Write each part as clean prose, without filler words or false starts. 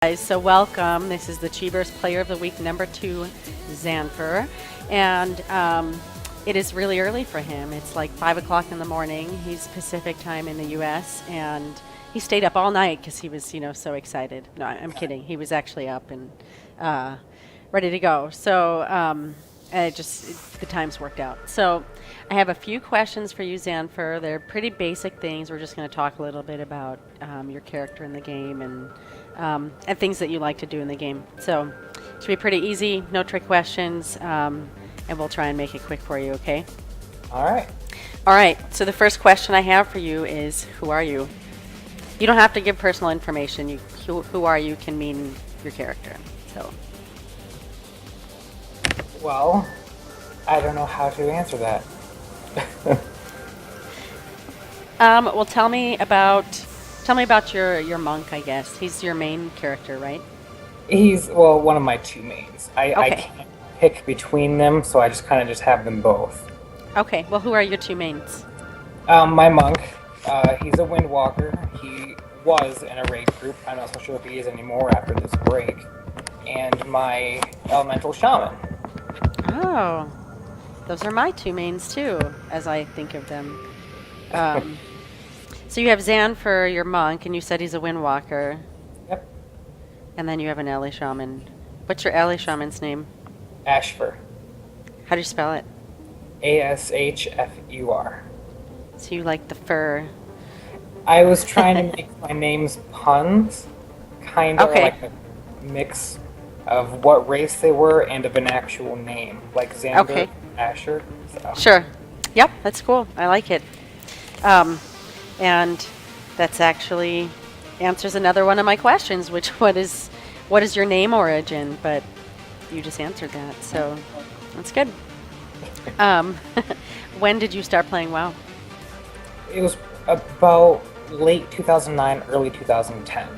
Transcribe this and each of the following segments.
Guys, so welcome. This is the Cheeverse Player of the Week #2, Xandfur. And it is really early for him. It's like 5 o'clock in the morning. He's Pacific time in the U.S. And he stayed up all night because he was, so excited. No, I'm kidding. He was actually up and ready to go. So the times worked out. So I have a few questions for you, Xandfur. They're pretty basic things. We're just going to talk a little bit about your character in the game and things that you like to do in the game. So it should be pretty easy, no trick questions, and we'll try and make it quick for you, okay? All right. All right, so the first question I have for you is, who are you? You don't have to give personal information. Who are you can mean your character. So. Well, I don't know how to answer that. Well, tell me about your monk, I guess. He's your main character, right? He's, well, one of my two mains. I Okay. can't pick between them, so I just kind of have them both. Okay, well, who are your two mains? My monk, he's a Windwalker. He was in a raid group. I'm not so sure if he is anymore after this break. And my elemental shaman. Oh, those are my two mains too, as I think of them. So you have Xandfur, your monk, and you said he's a Windwalker. Yep. And then you have an alley shaman. What's your alley shaman's name? Ashfur. How do you spell it? Ashfur. So you like the fur. I was trying to make my names puns, kind of Okay. like a mix of what race they were and of an actual name, like Xander, Okay. Asher. So. Sure. Yep, that's cool. I like it. And that's actually answers another one of my questions, which what is your name origin? But you just answered that, so that's good. When did you start playing WoW? It was about late 2009, early 2010.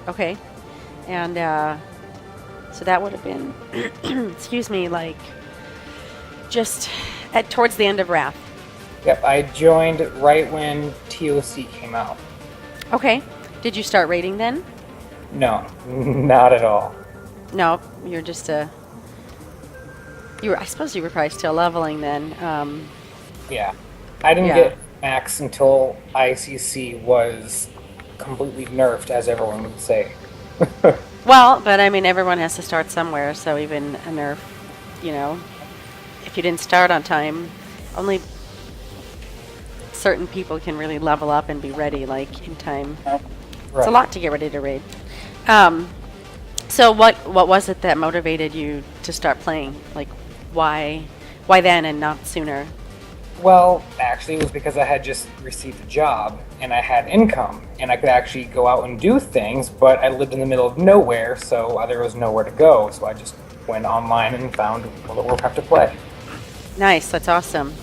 Okay. And so that would have been, excuse me, like just towards the end of Wrath. Yep, I joined right when TOC came out. Okay. Did you start raiding then? No, not at all. No, you're just I suppose you were probably still leveling then. Yeah, I didn't Yeah. get max until ICC was completely nerfed, as everyone would say. Well, but I mean, everyone has to start somewhere, so even a nerf, if you didn't start on time, only certain people can really level up and be ready, like, in time. Right. It's a lot to get ready to raid. So what was it that motivated you to start playing? Like, why then and not sooner? Well, actually, it was because I had just received a job and I had income and I could actually go out and do things, but I lived in the middle of nowhere, so there was nowhere to go. So I just went online and found World of Warcraft to play. Nice, that's awesome.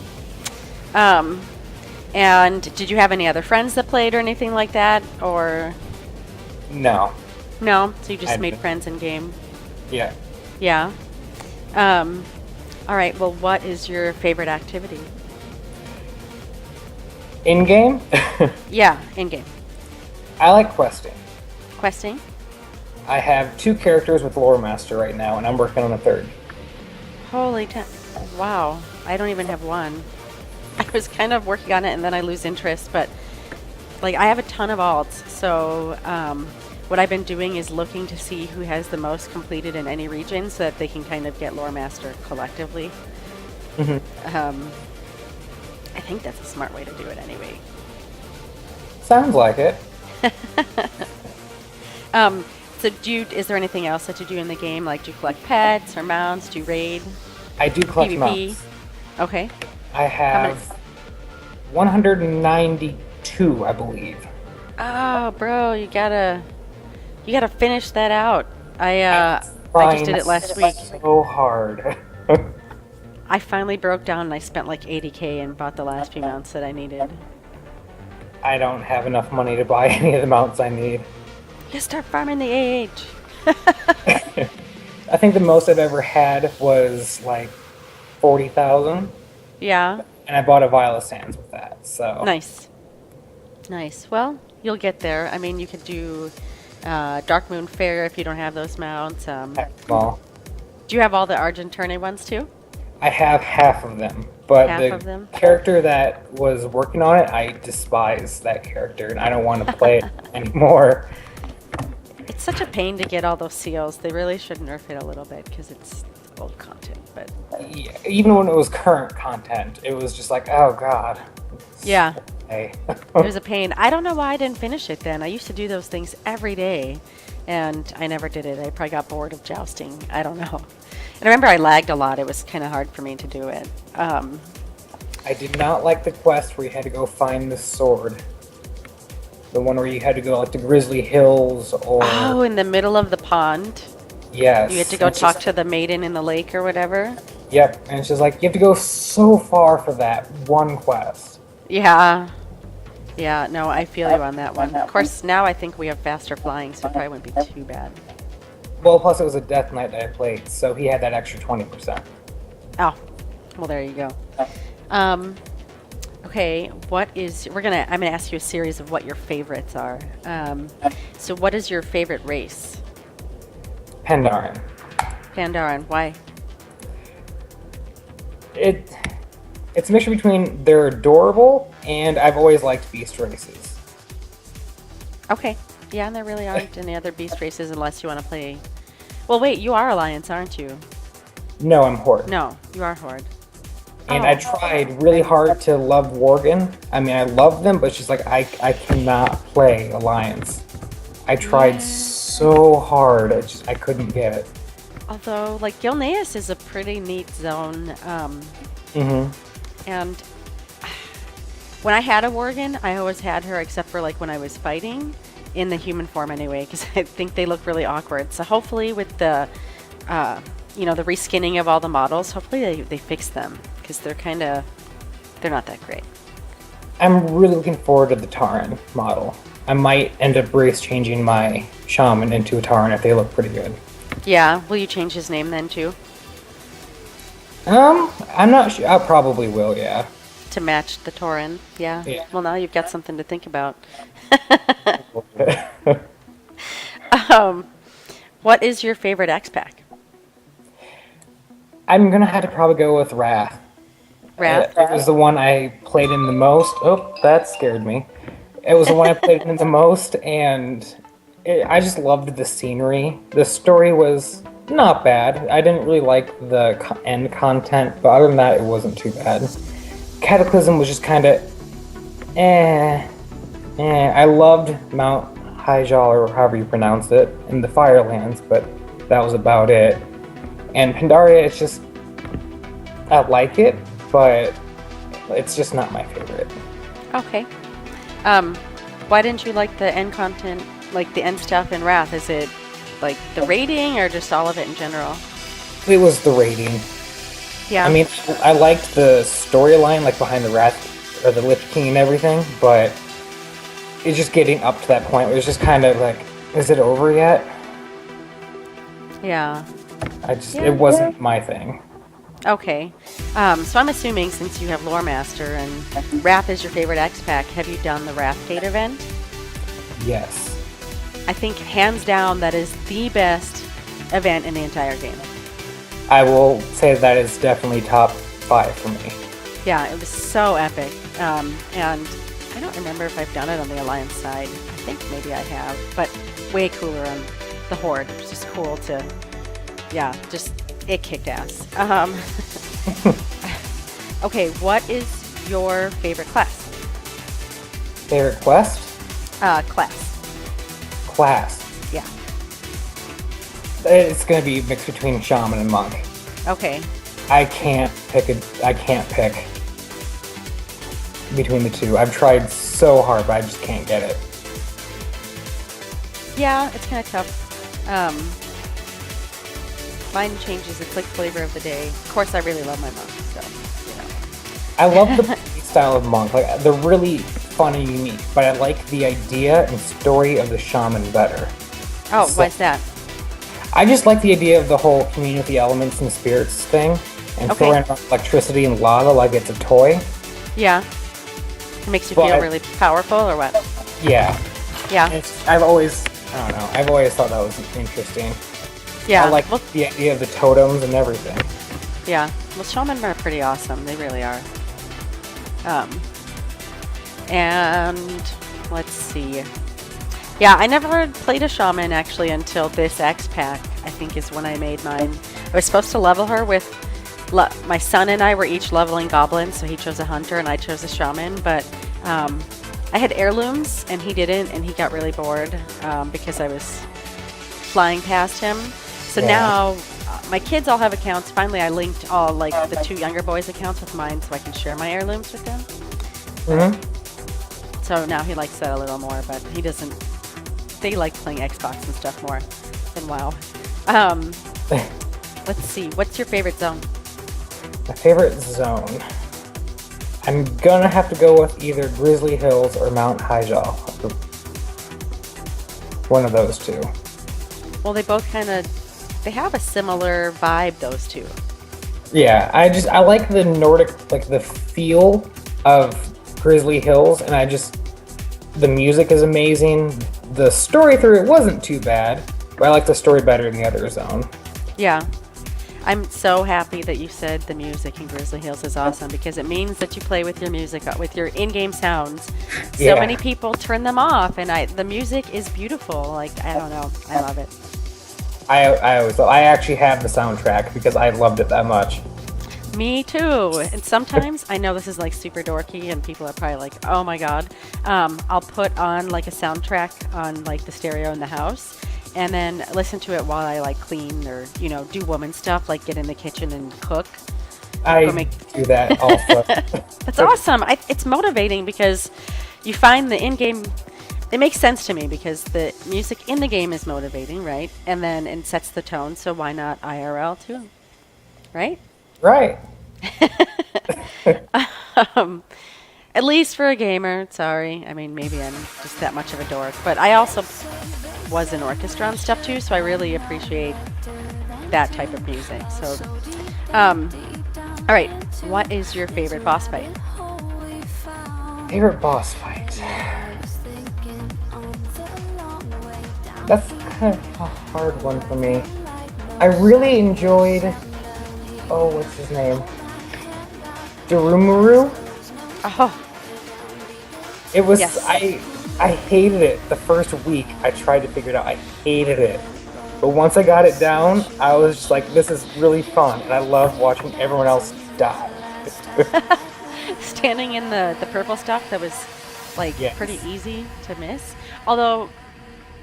And did you have any other friends that played or anything like that, or No. no? So you just I made didn't. friends in game? Yeah. Yeah. All right. Well, what is your favorite activity? In game, Yeah, in game. I like questing. Questing. I have 2 characters with Lore Master right now, and I'm working on a 3rd. Holy wow! I don't even have one. I was kind of working on it, and then I lose interest. But like, I have a ton of alts, so what I've been doing is looking to see who has the most completed in any region, so that they can kind of get Lore Master collectively. I think that's a smart way to do it, anyway. Sounds like it. So is there anything else that you do in the game? Like, do you collect pets or mounts? Do you raid? I do collect PvP? mounts. Okay. I have 192, I believe. Oh, bro, you gotta finish that out. I just did it last week. So hard. I finally broke down and I spent like 80K and bought the last few mounts that I needed. I don't have enough money to buy any of the mounts I need. You start farming the AH. I think the most I've ever had was like 40,000, Yeah. and I bought a Vial of Sands with that. So Nice. Nice. Well, you'll get there. I mean, you could do Dark Moon Fair if you don't have those mounts. Well, Do you have all the Argenterne ones too? I have half of them, but Half the of them? character that was working on it, I despise that character, and I don't want to play it anymore. It's such a pain to get all those seals. They really should nerf it a little bit because it's old content. But Yeah, even when it was current content, it was just like, oh god. yeah, Hey. it was a pain. I don't know why I didn't finish it then. I used to do those things every day, and I never did it. I probably got bored of jousting. I don't know. And I remember I lagged a lot. It was kind of hard for me to do it. I did not like the quest where you had to go find the sword. The one where you had to go like to Grizzly Hills or Oh, in the middle of the pond. yes. You had to go It's talk just- to the maiden in the lake or whatever. Yep, and it's just like you have to go so far for that one quest. Yeah. Yeah, no, I feel you on that one. Of course, now I think we have faster flying, so it probably wouldn't be too bad. Well, plus it was a Death Knight that I played, so he had that extra 20%. Oh, well, there you go. Okay, I'm gonna ask you a series of what your favorites are. So what is your favorite race? Pandaren. Pandaren, why? It's a mixture between they're adorable and I've always liked beast races. Okay, yeah, and there really aren't any other beast races unless you want to play... Well, wait, you are Alliance, aren't you? No, I'm Horde. No, you are Horde. And Oh. I tried really hard to love Worgen. I mean, I love them, but it's just like I cannot play Alliance. I tried Yeah. so hard, I couldn't get it. Although, like, Gilneas is a pretty neat zone. And when I had a Worgen, I always had her, except for like when I was fighting, in the human form anyway, because I think they look really awkward. So hopefully with the, the reskinning of all the models, hopefully they fix them, because they're not that great. I'm really looking forward to the Tauren model. I might end up race changing my Shaman into a Tauren if they look pretty good. Yeah, will you change his name then too? I'm not sure. I probably will, yeah. To match the Tauren? Yeah. Yeah. Well, now you've got something to think about. What is your favorite X-Pack? I'm gonna have to probably go with Wrath. Wrath? It was the one I played in the most. Oh, that scared me. It was the one I played in the most, and I just loved the scenery. The story was not bad. I didn't really like the end content, but other than that, it wasn't too bad. Cataclysm was just kind of I loved Mount Hyjal, or however you pronounce it, in the Firelands, but that was about it. And Pandaria, it's just, I like it, but it's just not my favorite. Okay. Why didn't you like the end content, like the end stuff in Wrath? Is it like the rating or just all of it in general? It was the rating. Yeah. I mean, I liked the storyline, like behind the Wrath, or the Lich King and everything, but it's just getting up to that point where it's just kind of like, is it over yet? Yeah. It wasn't my thing. Okay. So I'm assuming since you have Lore Master and Wrath is your favorite X-Pack, have you done the Wrathgate event? Yes. I think hands down that is the best event in the entire game. I will say that is definitely top 5 for me. Yeah, it was so epic. And I don't remember if I've done it on the Alliance side. I think maybe I have, but way cooler on the Horde. It was just cool to, it kicked ass. Okay, what is your favorite class? Favorite quest? Class. Class. Yeah. It's gonna be mixed between Shaman and Monk. Okay. I can't pick between the two. I've tried so hard, but I just can't get it. Yeah, it's kind of tough. Mine changes. It's like flavor of the day. Of course, I really love my monk, so, I love the style of Monk. Like, they're really fun and unique, but I like the idea and story of the Shaman better. Oh, So- why's that? I just like the idea of the whole communing with the elements and spirits thing, and Okay. throwing electricity and lava like it's a toy. Yeah. It makes you Well, feel I- really powerful, or what? Yeah. Yeah. I've always I don't know. I've always thought that was interesting. Yeah. I like the idea of the totems and everything. Yeah. Well, shaman are pretty awesome. They really are. And let's see. Yeah, I never played a shaman actually until this X pack, I think is when I made mine. I was supposed to level her with, my son and I were each leveling goblins, so he chose a hunter and I chose a shaman, but I had heirlooms and he didn't, and he got really bored because I was flying past him. So now my kids all have accounts. Finally, I linked all like the 2 younger boys' accounts with mine so I can share my heirlooms with them. So now he likes that a little more, but he doesn't. They like playing Xbox and stuff more than WoW. Let's see. What's your favorite zone? My favorite zone. I'm gonna have to go with either Grizzly Hills or Mount Hyjal. One of those 2. Well, they both they have a similar vibe, those 2. Yeah, I like the Nordic, like the feel of Grizzly Hills, and the music is amazing. The story through it wasn't too bad, but I like the story better than the other zone. Yeah. I'm so happy that you said the music in Grizzly Hills is awesome, because it means that you play with your music, with your in-game sounds. So many people turn them off, and the music is beautiful. Like, I don't know. I love it. I actually have the soundtrack because I loved it that much. Me too. And sometimes, I know this is like super dorky and people are probably like, oh my god, I'll put on like a soundtrack on like the stereo in the house and then listen to it while I like clean or, do woman stuff, like get in the kitchen and cook. I do that also. That's awesome. It's motivating because you find the in-game, it makes sense to me because the music in the game is motivating, right? And then it sets the tone, so why not IRL too, right? Right. At least for a gamer, sorry. I mean, maybe I'm just that much of a dork. But I also was in orchestra and stuff too, so I really appreciate that type of music. So, all right. What is your favorite boss fight? Favorite boss fight? That's kind of a hard one for me. I really enjoyed... Oh, what's his name? Darumuru? Oh. It was... Yes. I hated it the first week. I tried to figure it out. I hated it. But once I got it down, I was just like, this is really fun. And I love watching everyone else die. Standing in the purple stuff, that was like pretty easy to miss. Although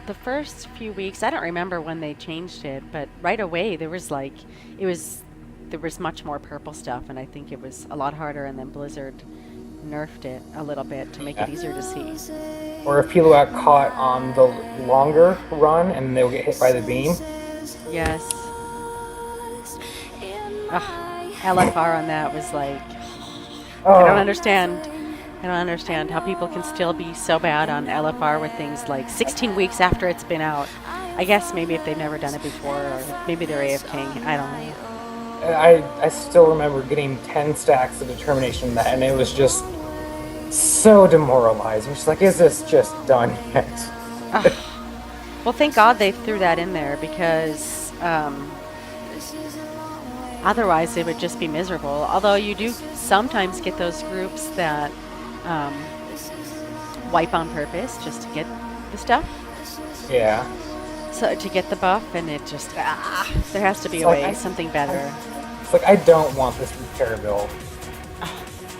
the first few weeks, I don't remember when they changed it, but right away there was much more purple stuff, and I think it was a lot harder, and then Blizzard nerfed it a little bit to make it easier to see. Or if people got caught on the longer run and they'll get hit by the beam. Yes. LFR on that was like, I don't understand how people can still be so bad on LFR with things like 16 weeks after it's been out. I guess maybe if they've never done it before, or maybe they're AFKing. I don't know. I still remember getting 10 stacks of determination in that, and it was just so demoralizing. Just like, is this just done yet? Well, thank God they threw that in there, because otherwise it would just be miserable. Although you do sometimes get those groups that wipe on purpose just to get the stuff. Yeah. So to get the buff, and it just there has to be a way, something better. It's like, I don't want this repair build.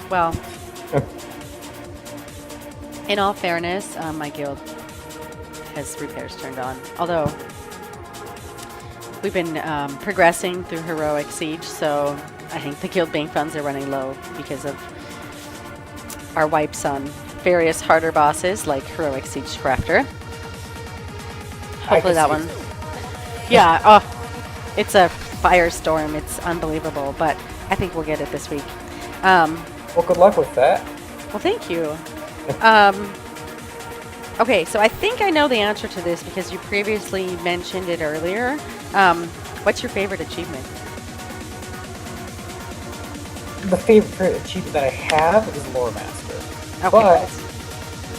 Well, in all fairness, my guild has repairs turned on. Although we've been progressing through heroic siege, so I think the guild bank funds are running low because of our wipes on various harder bosses like heroic siege crafter. Hopefully that one. Yeah, it's a firestorm. It's unbelievable, but I think we'll get it this week. Well, good luck with that. Well, thank you. Okay, so I think I know the answer to this because you previously mentioned it earlier. What's your favorite achievement? The favorite achievement that I have is Lore Master. Okay. But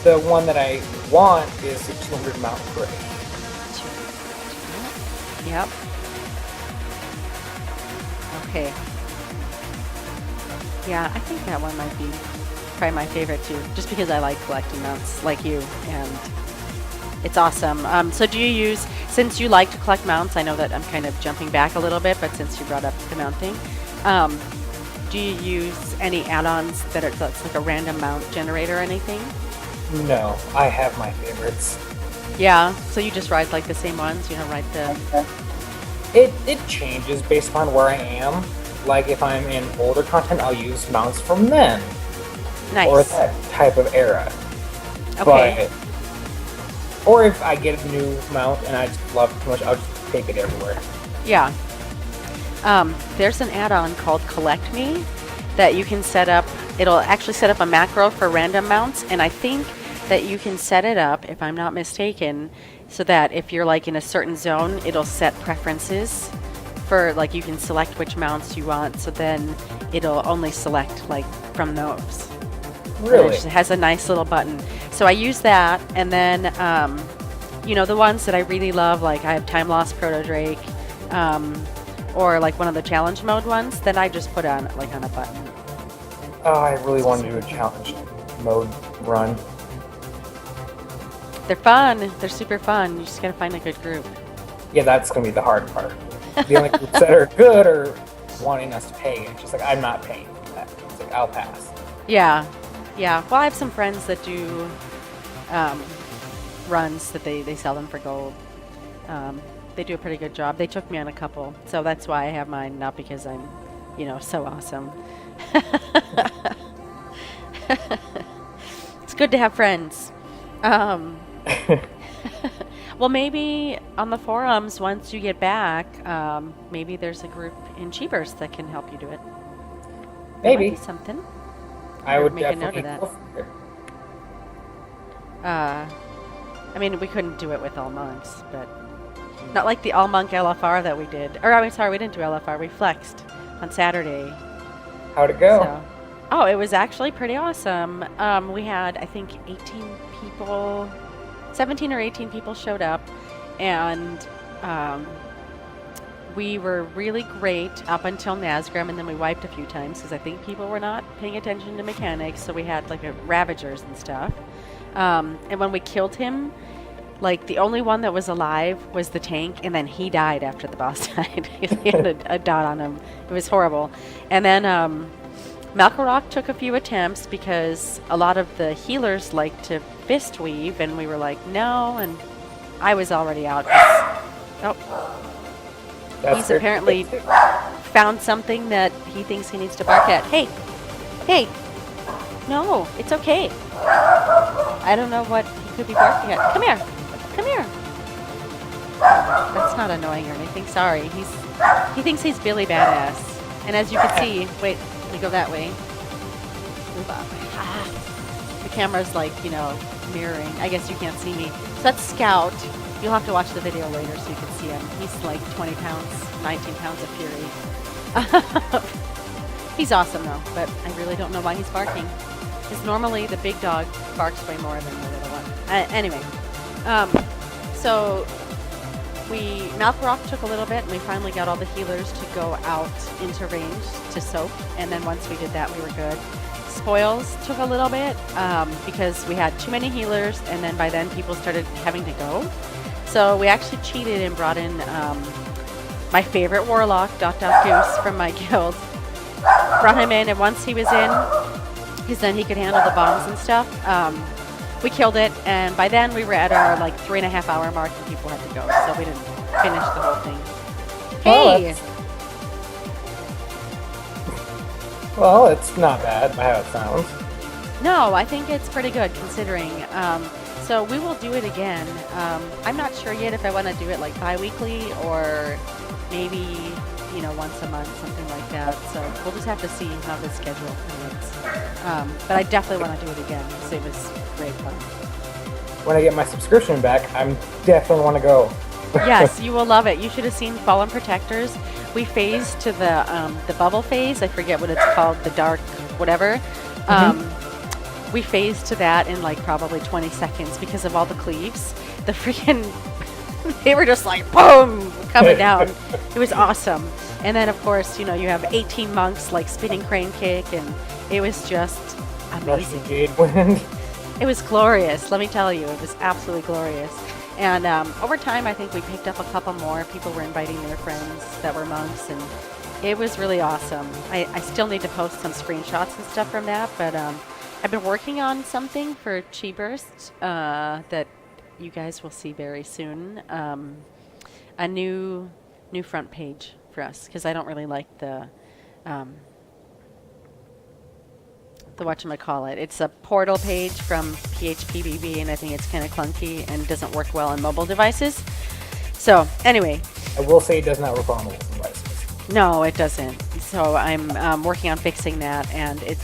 the one that I want is the 200 Mount Break. Yep. Okay. Yeah, I think that one might be probably my favorite too, just because I like collecting mounts like you, and it's awesome. So do you use, since you like to collect mounts, I know that I'm kind of jumping back a little bit, but since you brought up the mounting, do you use any add-ons that's like a random mount generator or anything? No, I have my favorites. Yeah, so you just ride like the same ones, you know, ride the... It changes based on where I am. Like if I'm in older content, I'll use mounts from then. Nice. Or that type of era. Okay. Or if I get a new mount and I just love it too much, I'll just take it everywhere. Yeah. There's an add-on called Collect Me that you can set up. It'll actually set up a macro for random mounts, and I think that you can set it up, if I'm not mistaken, so that if you're like in a certain zone, it'll set preferences for, like, you can select which mounts you want, so then it'll only select like from those. Really? It has a nice little button. So I use that, and then you know, the ones that I really love, like I have Time Lost Proto Drake, or like one of the challenge mode ones, then I just put on like on a button. Oh, I really want to do a challenge mode run. They're fun. They're super fun. You just gotta find a good group. Yeah, that's gonna be the hard part. The only groups that are good are wanting us to pay. It's just like, I'm not paying for that. It's like, I'll pass. Yeah, yeah. Well, I have some friends that do runs that they sell them for gold. They do a pretty good job. They took me on a couple, so that's why I have mine. Not because I'm, you know, so awesome. It's good to have friends. Well, maybe on the forums, once you get back, maybe there's a group in Cheapers that can help you do it. Maybe. Might be something. I would make a note definitely of that. go for it. I mean, we couldn't do it with all monks, but not like the all monk LFR that we did. Or, I mean, sorry, we didn't do LFR. We flexed on Saturday. How'd it go? So, oh, it was actually pretty awesome. We had, I think, 18 people, 17 or 18 people showed up, and we were really great up until Nazgrim, and then we wiped a few times because I think people were not paying attention to mechanics, so we had like Ravagers and stuff. And when we killed him, like the only one that was alive was the tank, and then he died after the boss died. He had a dot on him. It was horrible. And then Malkorok took a few attempts because a lot of the healers like to fist weave, and we were like, no, and I was already out. Oh. He's apparently found something that he thinks he needs to bark at. Hey! Hey! No, it's okay. I don't know what he could be barking at. Come here! Come here! That's not annoying or anything. Sorry. He thinks he's Billy Badass. And as you can see, wait, let me go that way. Move up. The camera's like, you know, mirroring. I guess you can't see me. So that's Scout. You'll have to watch the video later so you can see him. He's like 20 pounds, 19 pounds of fury. He's awesome though, but I really don't know why he's barking. Because normally the big dog barks way more than the little one. Anyway, so Malkorok took a little bit, and we finally got all the healers to go out into range to soak, and then once we did that, we were good. Spoils took a little bit because we had too many healers, and then by then people started having to go. So we actually cheated and brought in my favorite warlock, Goose, from my guild. Brought him in, and once he was in, because then he could handle the bombs and stuff, we killed it, and by then we were at our like 3.5 hour mark and people had to go, so we didn't finish the whole thing. Hey! Well, it's not bad by how it sounds. No, I think it's pretty good considering. So we will do it again. I'm not sure yet if I want to do it like bi-weekly or maybe, you know, once a month, something like that. So we'll just have to see how the schedule permits. But I definitely want to do it again because it was great fun. When I get my subscription back, I'm definitely want to go. Yes, you will love it. You should have seen Fallen Protectors. We phased to the bubble phase. I forget what it's called, the dark whatever. We phased to that in like probably 20 seconds because of all the cleaves. The freaking They were just like, boom, coming down. It was awesome. And then, of course, you have 18 monks like spinning crane kick, and it was just amazing. Jade wind. It was glorious, let me tell you. It was absolutely glorious. And over time, I think we picked up a couple more. People were inviting their friends that were monks, and it was really awesome. I still need to post some screenshots and stuff from that, but I've been working on something for Chi Burst that you guys will see very soon. A new front page for us, because I don't really like the whatchamacallit. It's a portal page from PHPBB, and I think it's kind of clunky and doesn't work well on mobile devices. So anyway. I will say it does not work on mobile devices. No, it doesn't. So I'm working on fixing that, and it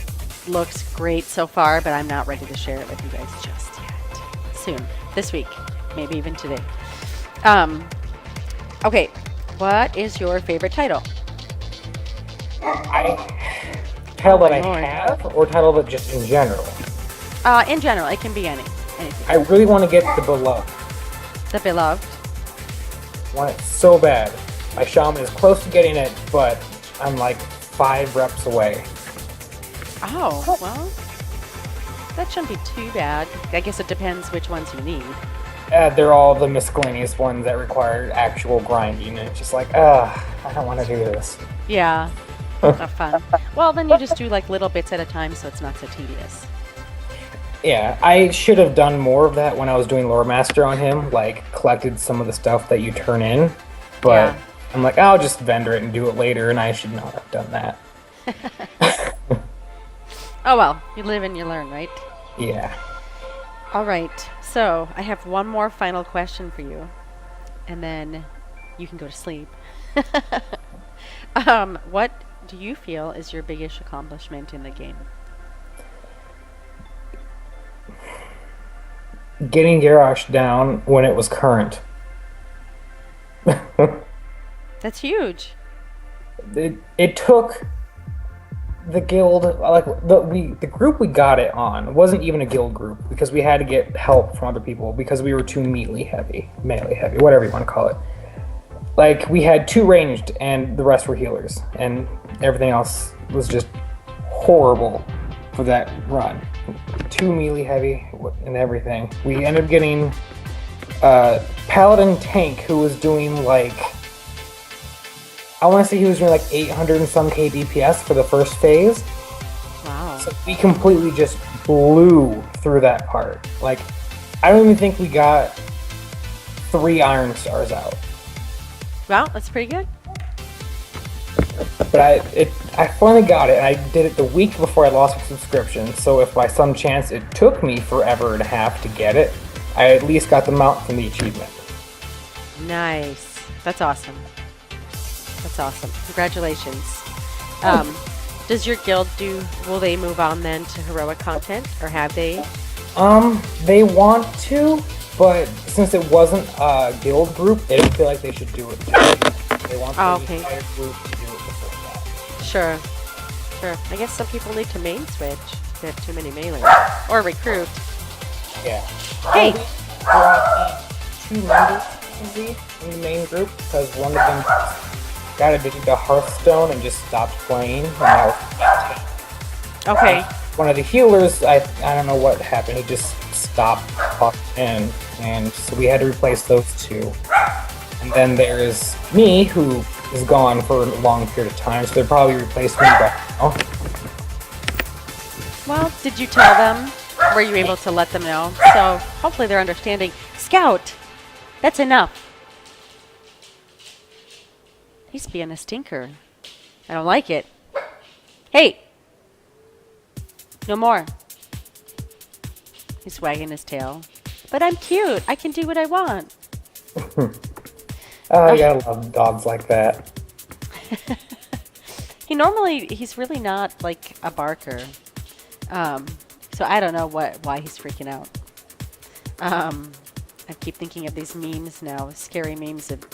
looks great so far, but I'm not ready to share it with you guys just yet. Soon. This week. Maybe even today. Okay. What is your favorite title? Title that I have, or title that just in general? In general, it can be anything. I really want to get the Beloved. The Beloved. I want it so bad. My shaman is close to getting it, but I'm like 5 reps away. Oh, well, that shouldn't be too bad. I guess it depends which ones you need. They're all the miscellaneous ones that require actual grinding, and it's just like, I don't want to do this. Yeah. Not fun. Well, then you just do like little bits at a time, so it's not so tedious. Yeah, I should have done more of that when I was doing Lore Master on him, like collected some of the stuff that you turn in, but yeah. I'm like, I'll just vendor it and do it later, and I should not have done that. Oh well, you live and you learn, right? Yeah. All right, so I have one more final question for you, and then you can go to sleep. What do you feel is your biggest accomplishment in the game? Getting Garrosh down when it was current. That's huge. It took the guild, like the group we got it on wasn't even a guild group, because we had to get help from other people because we were too melee heavy, whatever you want to call it. Like, we had 2 ranged and the rest were healers, and everything else was just horrible for that run. 2 melee heavy and everything. We ended up getting a paladin tank who was doing like, I want to say he was doing like 800 and some K DPS for the first phase. Wow. So we completely just blew through that part. Like, I don't even think we got 3 Iron Stars out. Wow, that's pretty good. But I finally got it, and I did it the week before I lost my subscription, so if by some chance it took me forever and a half to get it, I at least got the mount from the achievement. Nice. That's awesome. That's awesome. Congratulations. Does your guild will they move on then to heroic content, or have they? They want to, but since it wasn't a guild group, they don't feel like they should do it. They want the entire group to do it before that. Sure. I guess some people need to main switch. They have too many melee. Or recruit. Yeah. Hey! We brought 2 members in the main group, because one of them got addicted to Hearthstone and just stopped playing, and that was okay. One of the healers, I don't know what happened, he just stopped in, and so we had to replace those 2. And then there's me, who is gone for a long period of time, so they'll probably replace me right now. Well, did you tell them? Were you able to let them know? So hopefully they're understanding. Scout! That's enough. He's being a stinker. I don't like it. Hey! No more. He's wagging his tail. But I'm cute. I can do what I want. I gotta love dogs like that. He's really not like a barker. So I don't know why he's freaking out. I keep thinking of these memes now, scary memes of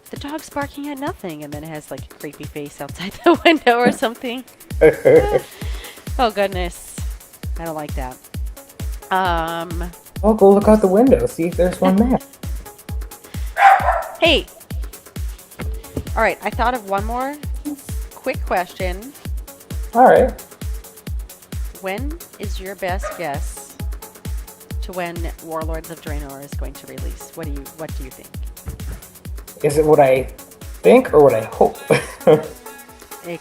the dog's barking at nothing, and then it has like a creepy face outside the window or something. Oh goodness, I don't like that. Oh, go look out the window, see if there's one there. Hey, all right, I thought of one more quick question. All right. When is your best guess to when Warlords of Draenor is going to release? What do you think? Is it what I think or what I hope? Eh,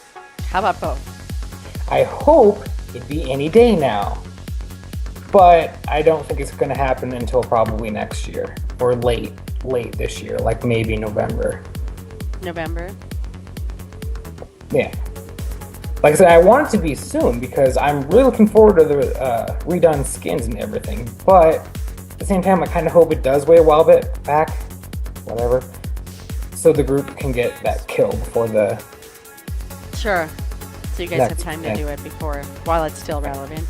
how about both? I hope it'd be any day now. But I don't think it's going to happen until probably next year or late this year, like maybe November. November? Yeah. Like I said, I want it to be soon because I'm really looking forward to the redone skins and everything. But at the same time, I kind of hope it does wait a while bit back, whatever, so the group can get that kill before the. Sure. So you guys have time to do it while it's still relevant.